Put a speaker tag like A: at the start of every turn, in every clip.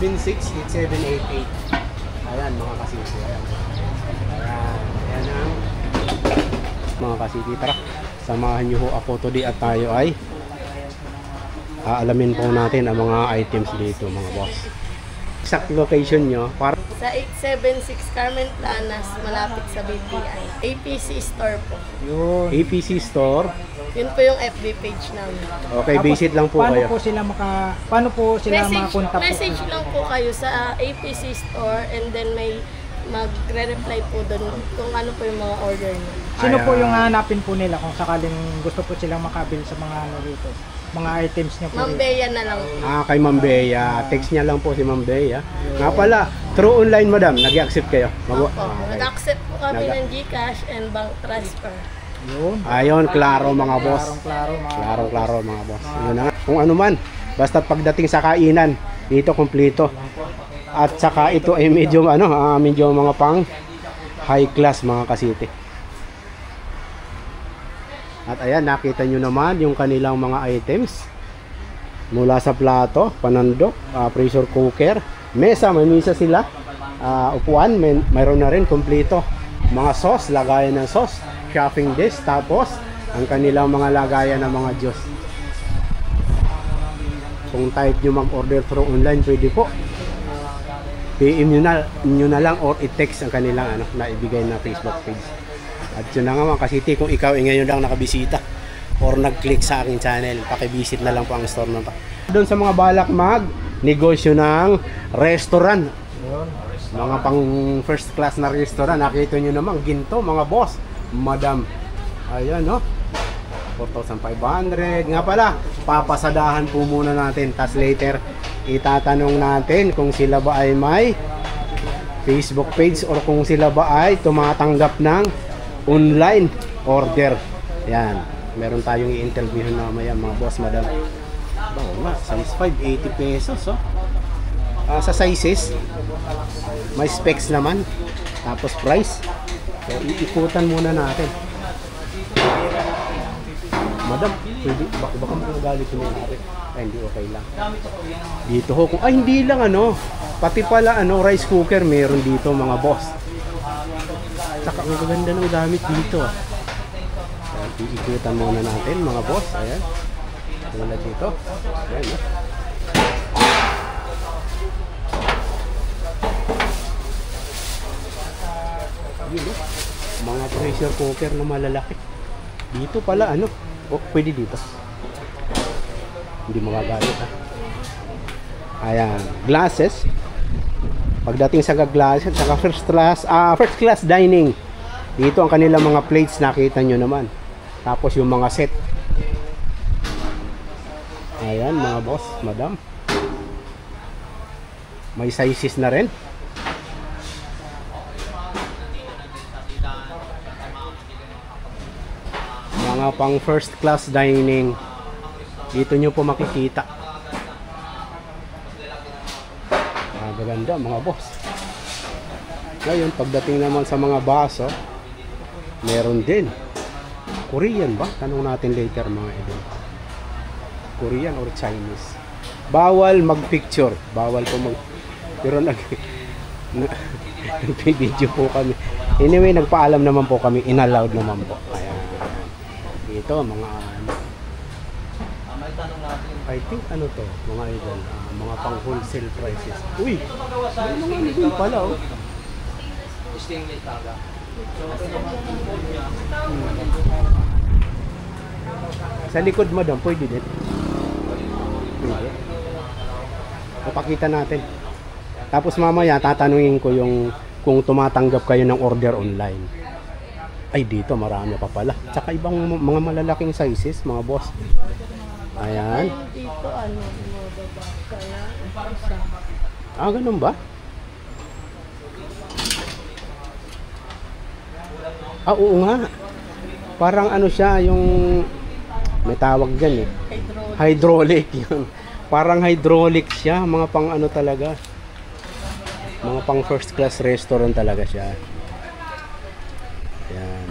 A: 0976-8788. Ayan mga kasiti. Ayan. Ayan ang mga kasiti. Tara, samahan nyo ho ako today at tayo ay aalamin po natin ang mga items dito mga boss. Exact location nyo para
B: sa 876 Carmen Planas, malapit sa BPI. APC Store po.
C: Yun.
A: APC Store.
B: Yun po yung FB page namin.
A: Okay,
C: Tapos,
A: visit lang po kayo.
C: Paano po sila
B: Message,
C: makakontak po?
B: message lang po kayo sa APC Store and then may magre-reply po doon kung ano po yung mga order niyo.
C: Sino po yung hanapin po nila kung sakaling gusto po silang makabili sa mga ano rito? Mga items niyo po.
B: Ma'am Bea na lang.
A: Kay Ma'am Bea. Text niya lang po si Ma'am Bea. Nga pala, through online madam, nag-accept kayo?
B: Opo. Nag-accept po kami ng GCash and bank transfer.
C: Yun.
A: Ayun, klaro mga boss.
C: Klaro
A: Mga boss. Yun na nga. Kung ano man, basta pagdating sa kainan, dito kompleto. At saka ito ay medyo medyo mga pang high class mga kasiti. At ayan, nakita nyo naman yung kanilang mga items. Mula sa plato, panandok, pressure cooker, mesa, may mesa sila. Upuan, mayroon na rin kompleto. Mga sauce, lagayan ng sauce, shopping desk, tapos ang kanilang mga lagayan ng mga juice. Kung type nyo mag-order through online, pwede po. PM nyo na lang or i-text ang kanilang naibigay na Facebook page. At yun na nga mga kasiti, kung ikaw ay ngayon lang nakabisita or nag-click sa aking channel, pakivisit na lang po ang store na pa. Doon sa mga balak mag-negosyo ng restaurant, mga pang first class na restaurant, nakita nyo naman, ginto mga boss, madam. Ayan 4,500. Nga pala, papasadahan po muna natin, tas later itatanong natin kung sila ba ay may Facebook page or kung sila ba ay tumatanggap ng online order. Yan, meron tayong i-interview na mamaya mga boss, madam. Bago nga, size 5, 80 pesos sa sizes, may specs naman, tapos price. So iikutan muna natin. Madam, pwede, baka magalit mo natin. Ay, hindi, okay lang. Dito ho, hindi lang pati pala rice cooker meron dito mga boss. Saka ang gaganda ng gamit dito. Iikutan muna natin mga boss. Ayan. Mula dito. Ayan. Yun, mga pressure cooker na malalaki. Dito pala pwede dito. Hindi magagalit Ayan, glasses. Pagdating sa glasses, saka first class dining. Dito ang kanilang mga plates, nakita nyo naman. Tapos yung mga set. Ayan mga boss, madam. May sizes na rin. Mga pang first class dining. Dito nyo po makikita. Gaganda mga boss. Ngayon, pagdating naman sa mga baso, meron din. Korean ba? Tanong natin later mga idol. Korean or Chinese? Bawal mag-picture. Bawal po pero nag-video po kami. Anyway, nagpaalam naman po kami. Inallowed naman po. Ayan. Dito, mga I think mga idol, mga pang wholesale prices. Uy, mga din pala Sa likod madam, pwede din. Pwede. Papakita natin. Tapos mamaya tatanungin ko kung tumatanggap kayo ng order online. Ay, dito marami pa pala. Tsaka ibang mga malalaking sizes, mga boss. Ayan.
B: Dito
A: Ganun ba? Oo nga. Parang siya, yung may tawag dyan Hydraulic yun. Parang hydraulic siya. Mga pang talaga. Mga pang first class restaurant talaga siya. Ayan.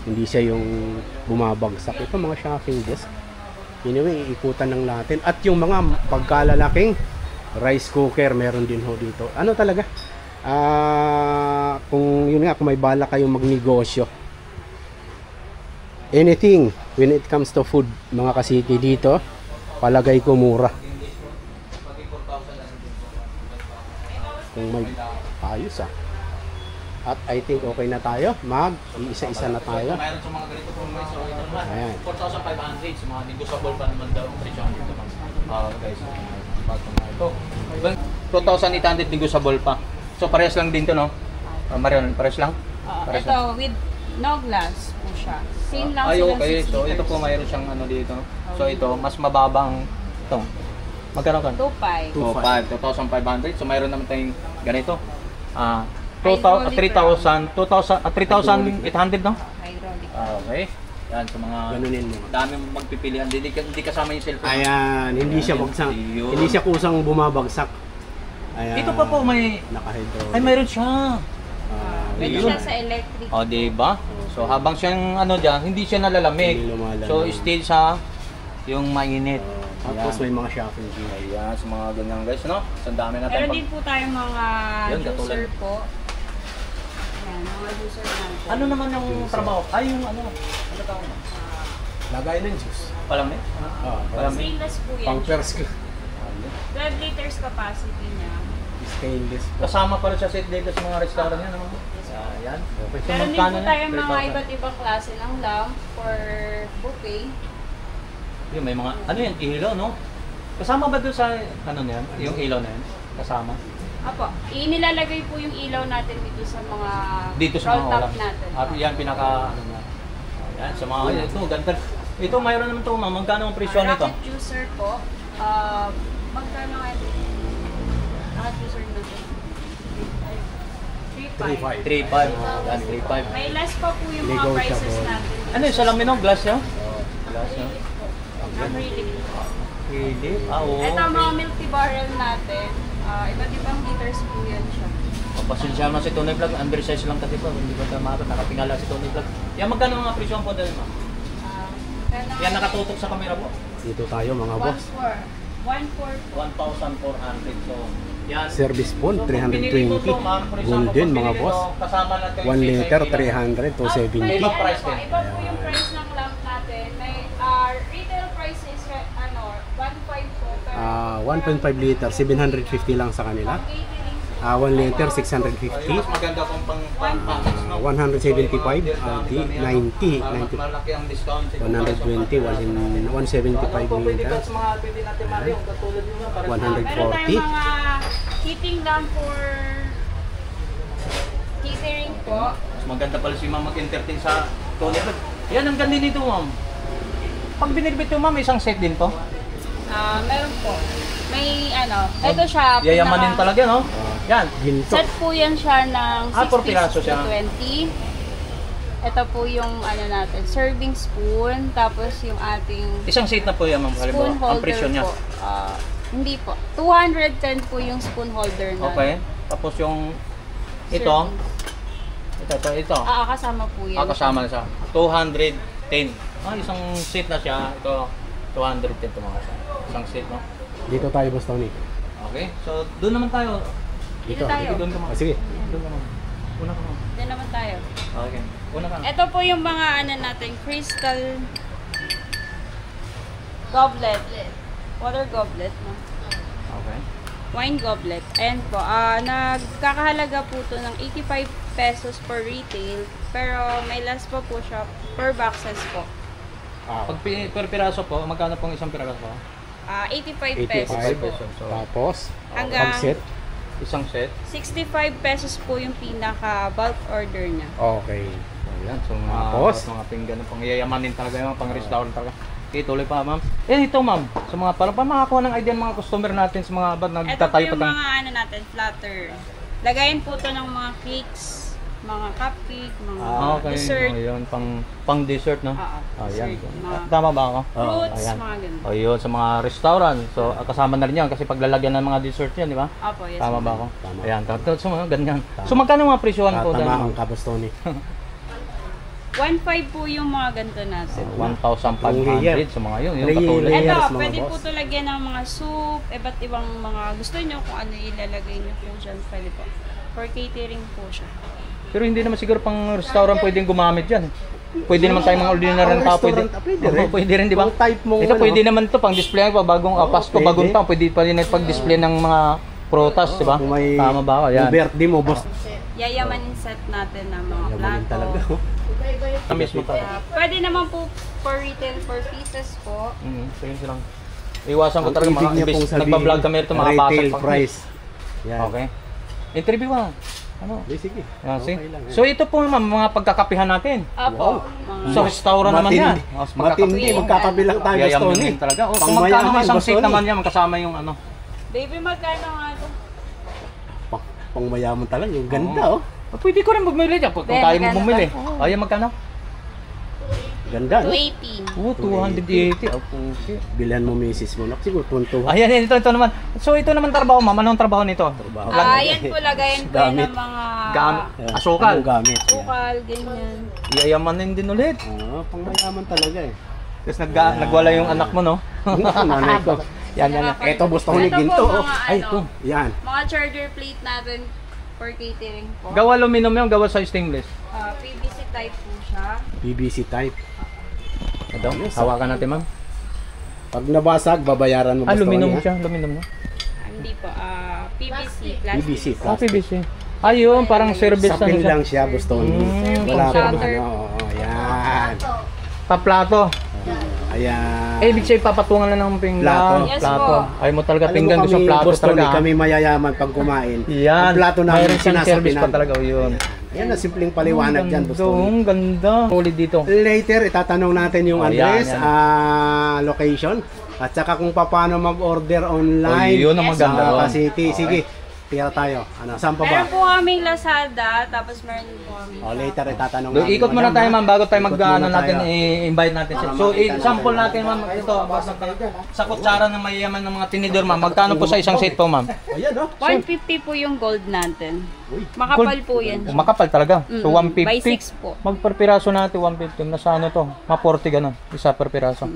A: Hindi siya yung bumabagsak. Ito mga shopping desk. Anyway, iikutan lang natin. At yung mga pagkalalaking rice cooker, meron din ho dito. Ano talaga? Kung yun nga, kung may bala kayong magnegosyo, anything when it comes to food, mga kasiki, dito palagay ko mura. Kung may ayos At I think okay na tayo. Isa-isa na tayo.
D: Mayroon sa mga ganito po may so ito naman.
A: Ayan.
D: 4,500 sa mga negotiable pa naman daw ang presyo dito ma'am. Guys, ito. 2,800 negotiable pa. So parehas lang din to, no? Marion, parehas lang? Parehas
E: Ito
D: lang.
E: with no glass po siya. Same lang
D: Ay,
E: silang
D: okay.
E: 6
D: So ito po mayroon siyang ano dito. So ito mas mababang ito. Magkano kan?
E: 2.5.
D: 2,500. So mayroon naman tayong ganito.
E: 3,800,
D: no?
E: Hydraulic.
D: Okay. Yan, sa mga
A: Ganunin mo.
D: dami magpipilian. Hindi kasama yung cellphone.
A: Ayan, hindi siya bagsak.
D: Yun.
A: Hindi siya kusang bumabagsak. Ayan.
D: Dito pa po may...
A: Naka-hydraulic.
D: Ay, mayroon siya.
E: Pwede
D: Yun.
E: siya sa electric.
D: O, diba? So, habang siyang ano dyan, hindi siya nalalamig.
A: Hindi lumalamig.
D: So, still sa yung mainit.
A: Tapos
D: Ayan.
A: may mga shopping view.
D: Ayan, sa mga ganyan guys, no? So, ang dami natin.
E: Meron din po tayong mga
D: Yan,
E: juicer
D: katulad.
E: po. Ayan, mga juicer natin.
D: Ano naman yung trabaho? Ay, yung ano? Ano tawag mo?
A: Lagay ng juice.
D: Palamig? Palamig?
E: Stainless po yan.
A: Pang first
E: 12 liters capacity niya.
A: stainless po.
D: Kasama pa rin sa set dito sa mga restaurant yan, no? Ayan. Okay. So,
E: Meron din
D: magkano
E: po
D: yan?
E: tayong mga
D: 3,000.
E: iba't ibang klase ng lamp for buffet.
D: Yung may mga, ano yan, ilaw, no? Kasama ba doon sa, ano na yan? Yung ilaw na yan? Kasama?
E: Apo, inilalagay po yung ilaw natin dito sa mga
D: Dito sa
E: roll
D: mga
E: top
D: ulam.
E: natin.
D: At yan, pinaka, ano na. Ayan, sa mga, ito, ganda. Ito, mayroon naman ito, ma'am. Magkano ang presyo nito?
E: Rocket juicer po. Magkano nga ito? Rocket juicer natin. 3.5.
D: 3.5. Yan, 3.5.
E: May less pa po yung mga
A: Negotiable.
E: prices natin.
D: Ano yung salamin ng glass nyo? Glass nyo?
E: Acrylic.
D: Really? Ah, oo.
E: Ito mga milk tea barrel natin. Iba't ibang liters po yan siya.
D: Pasensya naman si Tony Vlog, undersize lang kasi po, hindi ba tama, nakapingala si Tony Vlog. Yan, magkano mga presyo po dahil ma'am? Yan, nakatutok sa camera po.
A: Dito tayo mga boss.
E: 1.4.
D: 1,400. So, yan.
A: Service phone,
D: So, kung pinili mo
A: 320.
D: to, ma'am, for example,
A: Golden
D: kung
A: mga
D: pinili
A: boss.
D: to, kasama natin
A: 1 liter, 300 to
E: May
A: 70.
D: Ibang price din.
E: Iba po yung price ng lamp natin. May retail price is 1.5 po. Pero
A: 1.5 liter, 750 lang sa kanila. 1 liter, 650.
D: Mas maganda kung pang-package, no?
A: 175, di 90, 90,
D: Malaki ang discount.
A: 120, 175 liters.
D: Sa mga pwede natin mariyo, katulad nyo nga,
A: 140.
E: Meron tayong mga heating lamp for catering po.
D: Mas maganda pala si ma'am mag-entertain sa Tony Vlog. Yan ang ganda nito, ma'am. Pag binibit yung ma'am, isang set din to.
E: Meron po. May ito siya.
D: Yayamanin talaga, no? Yan.
A: Ginto.
E: Set po yan siya ng 6
D: 4 piraso
E: pieces
D: siya.
E: to 20. Ito po yung natin, serving spoon, tapos yung ating
D: Isang set na po yan, ma'am.
E: spoon
D: Halimbawa, ang
E: holder
D: presyo niya.
E: po. Hindi po. 210 po yung spoon holder na.
D: Okay. Tapos yung ito,
E: Serving.
D: ito.
E: Kasama po yan.
D: Kasama na siya. 210. Isang set na siya. Ito, 210 ito mga kasama. Isang set, no?
A: Dito tayo, Boss Tony.
D: Okay. So, doon naman tayo.
A: Dito.
E: tayo.
D: Doon ka, ma'am.
A: Sige.
D: Doon ka, ma'am. Una ka, ma'am.
E: Diyan naman tayo.
D: Okay. Una ka.
E: Ito po yung mga natin, crystal goblet. Water goblet. No?
D: Okay.
E: Wine goblet. Ayan po. Nagkakahalaga po to ng 85 pesos per retail. Pero may less pa po siya per boxes po.
D: Pag per piraso po, magkano pong isang piraso po?
E: 85 pesos
A: 85
E: po.
D: pesos. So,
A: Tapos,
E: Hanggang
A: pag-set.
D: isang set.
E: 65 pesos po yung pinaka bulk order niya.
A: Okay.
D: Ayan. So,
A: Tapos?
D: mga pinggan ng pangyayamanin talaga yung pang-restaurant talaga. Okay, tuloy pa, ma'am. Ito, ma'am. Sa mga, para makakuha ng idea ng mga customer natin sa mga ba't
E: Ito po
D: nagtatayo pa
E: yung
D: tayo.
E: mga natin, flatter. Lagayin po to ng mga cakes, mga cupcake, mga
D: Okay.
E: dessert,
D: Ayun, pang dessert, no? Ayan.
E: dessert, mga
D: Tama ba ako?
E: fruits,
D: Ayan.
E: mga ganun.
D: Ayun, sa mga restaurant. So, kasama na rin yan kasi paglalagyan ng mga dessert yan, di ba?
E: Opo, yes.
D: Tama
E: ma'am.
D: ba ako?
A: Tama.
D: Ayan, so mga ganyan. So, magkano mga presyohan po?
A: Tatamaan ka, Boss Tony.
E: 1.5 po yung mga ganito natin.
D: 1,500 sa mga yun. Yung katulad.
A: Layers,
E: Ito,
A: mga
E: pwede po
A: boss.
E: ito lagyan ng mga soup, iba't ibang mga gusto nyo kung ano ilalagay nyo po dyan. Pwede po. For catering po siya.
D: Pero hindi naman siguro pang restaurant pwedeng gumamit yan. Pwede naman tayong mga ordinary na tao. Pwede,
A: Pwede rin.
D: pwede rin, di ba?
A: Kung type mo,
D: Ito
A: ano.
D: pwede naman ito pang display pa bagong Pasko,
A: pwede.
D: bagong taon. Pwede pa rin pag-display ng mga prutas, di ba?
A: Kung may
D: Tama ba?
A: yung
D: Ayan.
A: birthday mo, boss.
E: Yayamanin set natin ng mga
A: Yamanin
E: plato.
A: talaga. oh.
D: Mismo pa.
E: Pwede naman po for retail, for pieces po.
D: Sige lang. Iwasan ko
A: Ang
D: talaga
A: ibig
D: mga
A: niya pong
D: imbes
A: sabihin,
D: nagba-vlog kami ito mga
A: retail
D: basag
A: price. Yan.
D: Okay. Interview ka. Ano?
A: Di, sige.
D: Yan,
A: Okay
D: sige.
A: lang, yan.
D: So ito po ma'am, mga pagkakapihan natin.
E: Apo.
D: Sa restaurant naman yan. Oh, sa
A: Matindi. Magkakabilang tayo, Boss Tony.
D: Yayamanin talaga. O, kung
A: Pangmayaman,
D: magkano may isang
A: Boss
D: seat
A: Tony.
D: naman yan, magkasama yung ano.
E: Baby, magkano nga ito?
A: Pangmayaman talaga. Yung ganda, oh.
D: Pwede ko rin bumili dyan. Kung tayo mo bumili. Ayan, magkano?
A: Ganda, no?
E: 280.
D: Oo, 280. Okay.
A: Bilhan mo misis mo. Siguro, tuntuhan.
D: Ayan, ito naman. So ito naman trabaho ma'am. Anong trabaho nito?
E: Yan po, lagayan po yan
A: Gamit.
E: ng mga
D: Asukal.
A: Anong gamit? Yan.
E: sukal, ganyan.
D: Yayamanin din ulit.
A: Oo, pangmayaman talaga eh.
D: Tapos nagwala yung anak mo, no?
A: Nanay ko.
D: Yan.
A: Eto, Boss Tony,
E: Ito
A: ginto.
E: po,
A: oh.
E: mga
D: Ay,
E: ano,
D: ito.
A: Yan.
E: mga charger plate natin for catering po.
D: Gawa aluminum yung gawa sa stainless.
E: PVC type po siya.
A: BBC type.
D: Ito, hawakan natin ma'am.
A: Pag nabasag, babayaran mo, Boss
D: Aluminum
A: Tony, ha?
D: siya, aluminum no?
E: Hindi po, PVC, plastic.
A: BBC.
D: PVC. Ayun, parang service
A: Sapin
D: na siya.
A: lang siya, Boss Tony. Wala
E: pang
A: pang
E: shutter.
A: ano. Oo, yan.
D: Paplato.
A: Ayan.
D: Ibig sabihin papatungan lang ng pinggan.
A: Plato.
E: Yes
D: Plato.
E: po.
D: Ay mo talaga
A: Alam mo
D: pinggan gusto
A: kami,
D: plato
A: Boss Tony,
D: talaga.
A: kami mayayaman pag kumain.
D: Yan.
A: Ang plato namin
D: Mayroon siyang service pa
A: sinasapinan.
D: talaga. Oh, yun.
A: Yan na simpleng paliwanag dyan, Boss Tony.
D: Ang ganda. Ulit dito.
A: Later, itatanong natin yung
D: Oh,
A: address,
D: yan.
A: location, at saka kung paano mag-order online.
D: Oh, yun ang maganda
A: sa
D: doon.
A: City. Sige, tira tayo. Ano, saan pa ba?
E: Meron po kaming Lazada, tapos meron po kami.
A: Later, itatanong
D: Do, ikot muna tayo ma'am bago tayo
A: Ikot
D: mag-ano
A: muna
D: natin,
A: tayo.
D: i-invite natin siya.
A: Para
D: So,
A: makita
D: sample
A: natin.
D: natin ma'am, ito, sa kutsara ng mayayaman ng mga tinidor ma'am, magkano po sa isang set po ma'am?
A: Ayan, oh.
E: 150 po yung gold natin. Makapal po yan.
D: Oh, makapal talaga. So, 150.
E: By 6 po.
D: Per piraso natin, 150. Nasa ano to? Mga 40 ganun. Isa per piraso.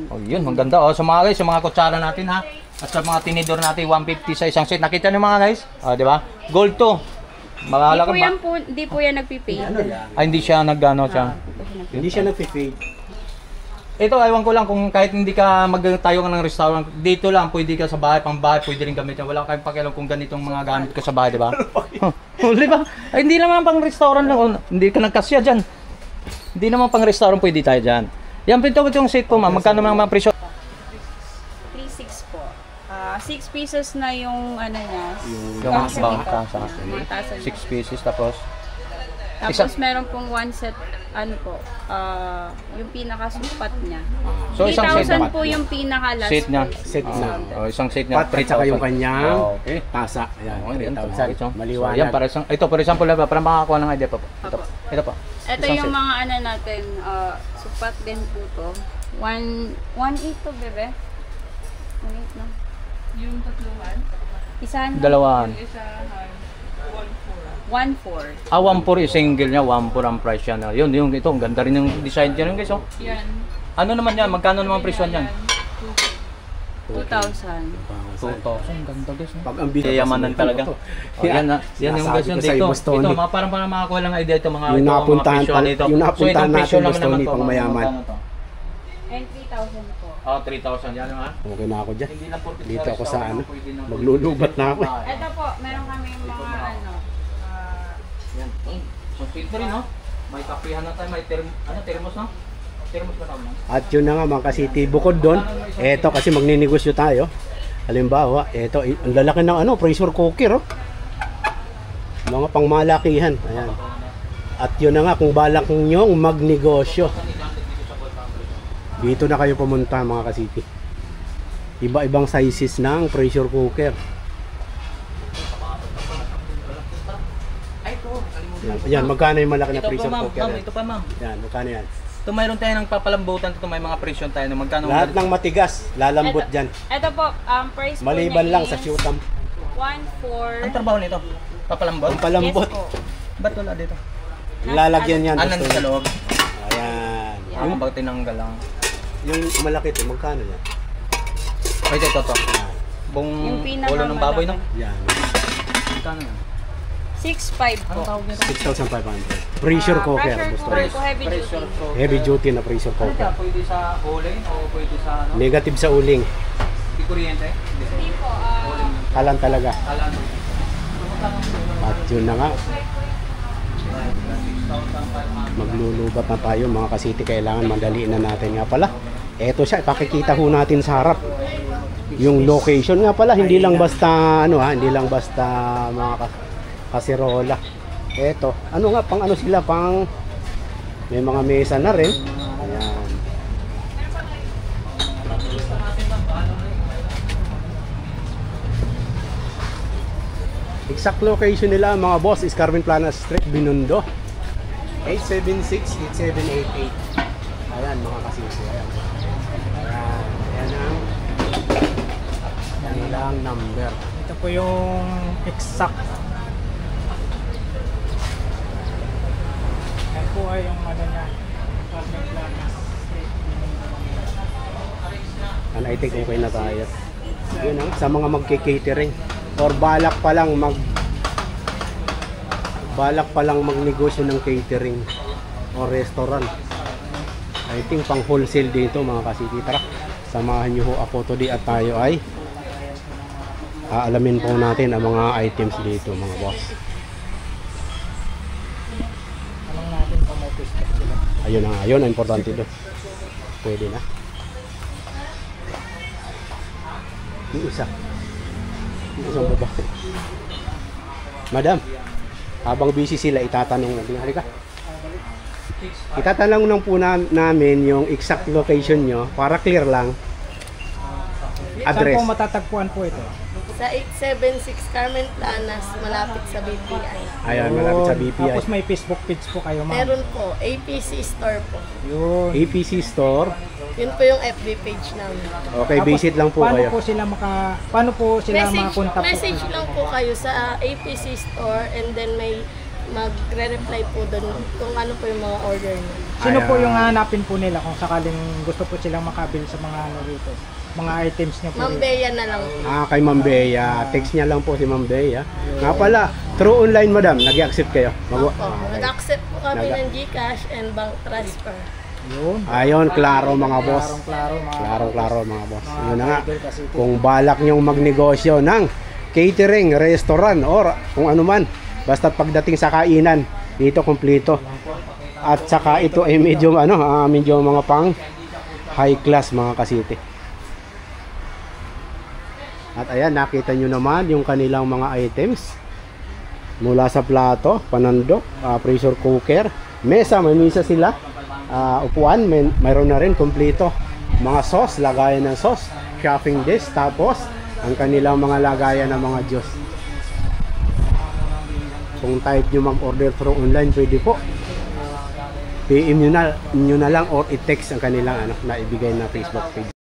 D: Oh, yun. Maganda. Oh, sa mga guys, sa mga kutsara natin ha. At sa mga tinidor natin, 150 sa isang set. Nakita niyo mga guys? Ah, di ba? Gold to. Mahala ka ba?
E: Di po yan nagpipay.
D: Ay, hindi siya nag-ano siya.
A: Hindi siya nag-fade.
D: Ito, ewan ko lang kung kahit hindi ka magtayo ka ng restaurant, dito lang, pwede ka sa bahay, pang bahay, pwede rin gamitin. Wala kayong pakialam kung ganitong mga gamit ka sa bahay, di ba? Di ba? Ay, hindi naman pang restaurant lang. Hindi ka nagkasya dyan. Hindi naman pang restaurant, pwede tayo dyan. Yan, pinto mo itong set po, ma'am. Magkano mga presyo?
E: 3.6 po. 6 pieces na yung ano niya.
D: Yung
E: Tasa
D: bang
E: nito.
D: tasa.
E: Yung tasa niya.
D: 6 pieces, tapos
E: Tapos meron pong one set, ano po, yung pinakasupat niya.
D: So, isang set
E: 3,000
D: naman.
E: po yung pinaka-last
D: Set niya.
E: po.
A: Set na.
D: Oh, isang set niya.
A: Pat, at saka yung kanyang
D: Okay.
A: tasa. Ayan,
D: Okay, yan.
A: 3,000.
D: So,
A: Maliwanag.
D: yan, para isang, ito, for example, para makakuha ng idea pa po. Ito po.
E: Ito
D: Isang
E: yung
D: set.
E: mga ano natin, supat din po to. 1.8 to, bebe. 1.8 na.
F: Yung tatluhan,
E: Isahan.
D: Dalawahan.
F: isahan, 1.4.
E: 1.4.
D: 1.4 yung single niya, 1.4 ang price niya. Yun, yung ito, ang ganda rin yung design niya guys. Oh.
F: Yan.
D: Ano naman yan? Magkano naman presyo niyan?
E: 2,000.
D: 2,000. Ganda guys. No?
A: Pag ang bida
D: Kayamanan talaga. Oh, yan na. Yan yung guys yung
A: Sinasabi ko sa'yo,
D: dito.
A: Boss Tony.
D: Ito, parang makakuha lang idea ito mga
A: Yung
D: ito,
A: napuntahan
D: presyo
A: pa-
D: nito.
A: yung napuntahan
D: itong presyo
A: natin,
D: lang
A: Boss
D: naman
A: Tony,
D: to,
A: pang mayaman.
D: magkano to?
E: And 3,000 po.
D: Oh, 3,000 yan ha.
A: Okay na ako dyan.
D: Hindi lang porket
A: Dito ako sa
D: restaurant,
A: ano.
D: pwede na-
A: Maglulubat na ako.
E: Ito po, meron kami mga ano,
D: Yan. So, sweet rin, no? May kapihan na tayo, may thermos, no? Thermos ba tawag, no?
A: At yun na nga mga ka-city. Bukod doon, eto kasi magninegosyo tayo. Halimbawa, eto, ang lalaki ng ano, pressure cooker, oh. Mga pangmalakihan. Ayan. At yun na nga, kung balak nyo magnegosyo, dito na kayo pumunta mga ka-city. Iba-ibang sizes ng pressure cooker. Yan, magkano yung malaki na
D: Ito
A: pressure
D: pa, ma'am.
A: cooker?
D: Ma'am,
A: Yan?
D: ito pa, ma'am.
A: Yan, magkano yan?
D: Ito mayroon tayo ng papalambutan ito, may mga presyon tayo na magkano.
A: Lahat ng matigas, lalambot dyan.
E: ito po, price po
A: Maliban
E: niya
A: lang
E: is
A: sa shoot'em.
E: 1.4.
D: Ang trabaho nito? Papalambot?
A: Ang palambot.
E: Yes po.
D: Ba't wala dito?
A: Lalagyan yan.
D: Anan
A: gusto
D: sa
A: nyo.
D: loob? Yung pag tinanggal lang.
A: Yung malaki ito, magkano yan?
D: Ay, ito. Buong
E: Yung
D: ulo ng baboy, no?
A: Yan.
D: Magkano yan?
E: 6.5 po.
A: 6,500. Pressure cooker.
E: Pressure
A: Gusto
E: cooker
A: mo.
E: po, heavy duty.
A: Heavy duty na pressure
D: Ano
A: cooker.
D: ka? Pwede sa uling o pwede sa ano?
A: Negative sa uling.
D: Di kuryente?
E: Hindi po.
A: Kalan talaga.
D: Alam.
A: At yun na nga. Maglulubat na tayo mga kasiti. Kailangan madaliin na natin nga pala. Eto siya. Ipakikita ho natin sa harap. Yung location nga pala. Hindi lang basta ano ha. Hindi lang basta mga kasirola. Eto. Ano nga. Pang ano sila. Pang may mga mesa na rin. Ayan. Exact location nila mga boss is Carmen Plana Street, Binondo. 876-8788. Ayan mga kasisi. Ayan. Ayan ang kanilang number.
C: Ito po yung exact. Yan po ay yung ano niya. Carmen Plana Street.
A: And I think okay na tayo. Yun ang sa mga magki-catering or balak pa lang magnegosyo ng catering o restaurant. I think pang wholesale dito mga kasiti. Tara, samahan niyo ho ako today at tayo ay aalamin po natin ang mga items dito mga boss.
C: Anong natin kung may pista sila.
A: Ayun na, ayun ang importante doon. Pwede na. Yung isa. Yung isang babae. Madam, habang busy sila, itatanong natin. Halika. Itatanong lang po namin yung exact location nyo para clear lang.
C: Saan
A: Address.
C: po matatagpuan po ito?
B: Sa 876 Carmen Planas, malapit sa BPI.
A: Ayan, malapit sa BPI.
C: Tapos may Facebook page po kayo, ma'am.
B: Meron po, APC Store po.
C: Yun.
A: APC Store.
B: Yun po yung FB page namin.
A: Okay,
C: Tapos,
A: visit lang po
C: paano
A: kayo.
C: Paano po sila
B: Message,
C: makakontak po?
B: message lang po kayo sa APC Store and then may magre-reply po doon kung ano po yung mga order niyo.
C: Sino po
A: Ayan.
C: yung hanapin po nila kung sakaling gusto po silang makabil sa mga ano rito? Mga items niyo po.
B: Ma'am Bea na lang po.
A: Kay Ma'am Bea. Text niya lang po si Ma'am Bea. Nga pala, through online madam, nag-accept kayo?
B: Opo.
A: Okay.
B: Nag-accept po kami ng GCash and bank transfer.
C: Yun.
A: Ayun, klaro mga boss.
C: Klaro mga
A: Klaro mga boss. Yun na nga. Kung balak nyong magnegosyo ng catering, restaurant, or kung ano man, basta pagdating sa kainan, dito kompleto. At saka ito ay medyo medyo mga pang high class mga kasiti. At ayan, nakita nyo naman yung kanilang mga items. Mula sa plato, panandok, pressure cooker, mesa, may mesa sila. Upuan, mayroon na rin kompleto. Mga sauce, lagayan ng sauce, shopping dish, tapos ang kanilang mga lagayan ng mga juice. Kung type nyo mag-order through online, pwede po. PM nyo na lang or i-text ang kanilang na ibigay na Facebook page.